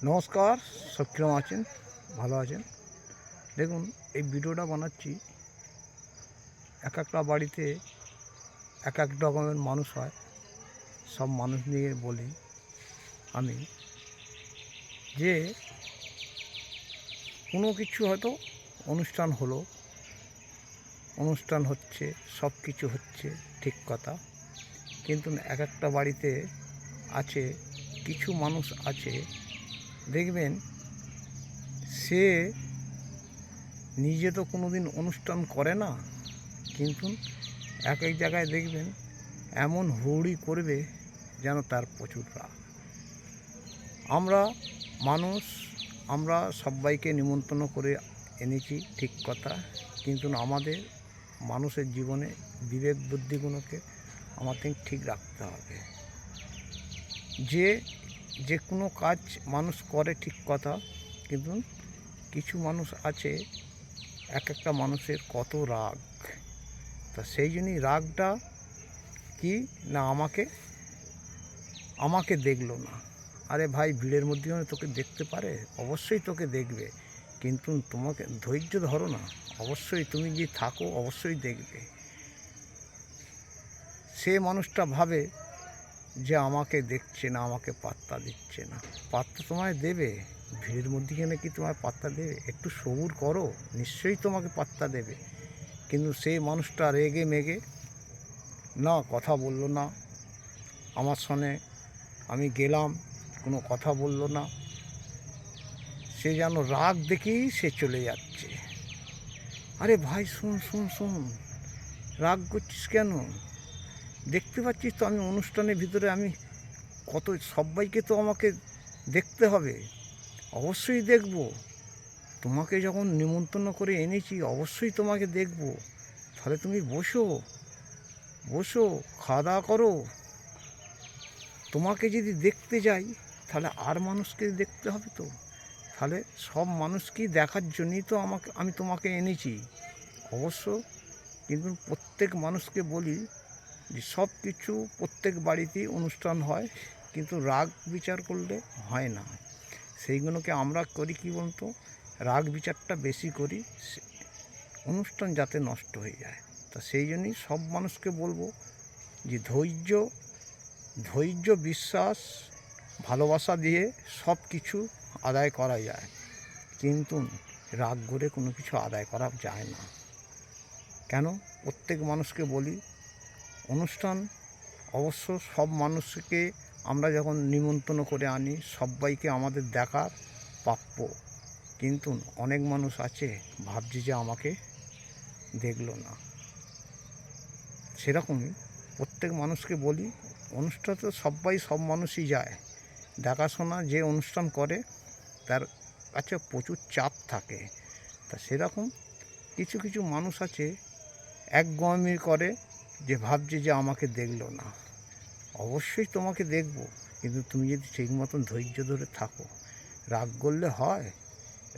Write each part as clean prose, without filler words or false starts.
নমস্কার, সব কিরম আছেন? ভালো আছেন? দেখুন, এই ভিডিওটা বানাচ্ছি। এক একটা বাড়িতে এক এক রকমের মানুষ হয়। সব মানুষ নিয়ে বলি আমি যে কোনো কিছু হয়তো অনুষ্ঠান হলো, অনুষ্ঠান হচ্ছে, সব কিছু হচ্ছে, ঠিক কথা। কিন্তু এক একটা বাড়িতে আছে, কিছু মানুষ আছে, দেখবেন সে নিজে তো কোনো দিন অনুষ্ঠান করে না, কিন্তু এক এক জায়গায় দেখবেন এমন হুড়ি করবে যেন তার প্রচুর রাগ। আমরা মানুষ, আমরা সবাইকে নিমন্ত্রণ করে এনেছি, ঠিক কথা। কিন্তু আমাদের মানুষের জীবনে বিবেক বুদ্ধিগুলোকে আমাদের ঠিক রাখতে হবে। যে যে কোনো কাজ মানুষ করে, ঠিক কথা, কিন্তু কিছু মানুষ আছে, এক একটা মানুষের কত রাগ। তা সেই জন্যই রাগটা কি না, আমাকে দেখলো না। আরে ভাই, ভিড়ের মধ্যে তোকে দেখতে পারে, অবশ্যই তোকে দেখবে, কিন্তু তোমাকে ধৈর্য ধরো না, অবশ্যই তুমি যে থাকো অবশ্যই দেখবে। সে মানুষটা ভাবে যে আমাকে দেখছে না, আমাকে পাত্তা দিচ্ছে না। পাত্তা তোমায় দেবে, ভিড়ের মধ্যেখানে কি তোমায় পাত্তা দেবে? একটু সবুর করো, নিশ্চয়ই তোমাকে পাত্তা দেবে। কিন্তু সেই মানুষটা রেগে মেগে না, কথা বললো না আমার সঙ্গে। আমি গেলাম, কোনো কথা বললো না। সে যেন রাগ দেখেই সে চলে যাচ্ছে। আরে ভাই, শোন শোন শোন, রাগ করছিস কেন? দেখতে পাচ্ছিস তো আমি অনুষ্ঠানের ভিতরে, আমি কত সবাইকে তো আমাকে দেখতে হবে, অবশ্যই দেখব। তোমাকে যখন নিমন্ত্রণ করে এনেছি অবশ্যই তোমাকে দেখব। তাহলে তুমি বসো, বসো, খাওয়া দাওয়া করো। তোমাকে যদি দেখতে যাই তাহলে আর মানুষকে দেখতে হবে তো। তাহলে সব মানুষকেই দেখার জন্যই তো আমি তোমাকে এনেছি অবশ্য। কিন্তু প্রত্যেক মানুষকে বলি যে সব কিছু প্রত্যেক বাড়িতেই অনুষ্ঠান হয়, কিন্তু রাগ বিচার করলে হয় না। সেইগুলোকে আমরা করি কি বলতো, রাগ বিচারটা বেশি করি, অনুষ্ঠান যাতে নষ্ট হয়ে যায়। তা সেই জন্যই সব মানুষকে বলবো যে ধৈর্য, বিশ্বাস, ভালোবাসা দিয়ে সব কিছু আদায় করা যায়, কিন্তু রাগ করে কোনো কিছু আদায় করা যায় না। কেন? প্রত্যেক মানুষকে বলি অনুষ্ঠান অবশ্য সব মানুষকে আমরা যখন নিমন্ত্রণ করে আনি, সবাইকে আমাদের দেখার প্রাপ্য। কিন্তু অনেক মানুষ আছে ভাবছে যে আমাকে দেখলো না। সেরকমই প্রত্যেক মানুষকে বলি অনুষ্ঠান তো সব মানুষই যায়, দেখাশোনা যে অনুষ্ঠান করে তার কাছে প্রচুর চাপ থাকে। তা সেরকম কিছু কিছু মানুষ আছে একগুঁয়ামি করে, যে ভাবছে যে আমাকে দেখলো না। অবশ্যই তোমাকে দেখব, কিন্তু তুমি যদি ঠিক মতন ধৈর্য ধরে থাকো। রাগ করলে হয়?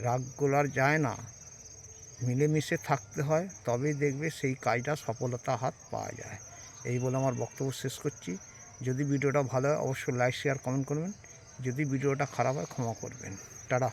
রাগ গোলার যায় না, মিলেমিশে থাকতে হয়, তবেই দেখবে সেই কাজটা সফলতা হাত পাওয়া যায়। এই বলে আমার বক্তব্য শেষ করছি। যদি ভিডিওটা ভালো হয় অবশ্যই লাইক শেয়ার কমেন্ট করবেন। যদি ভিডিওটা খারাপ হয় ক্ষমা করবেন। টাটা।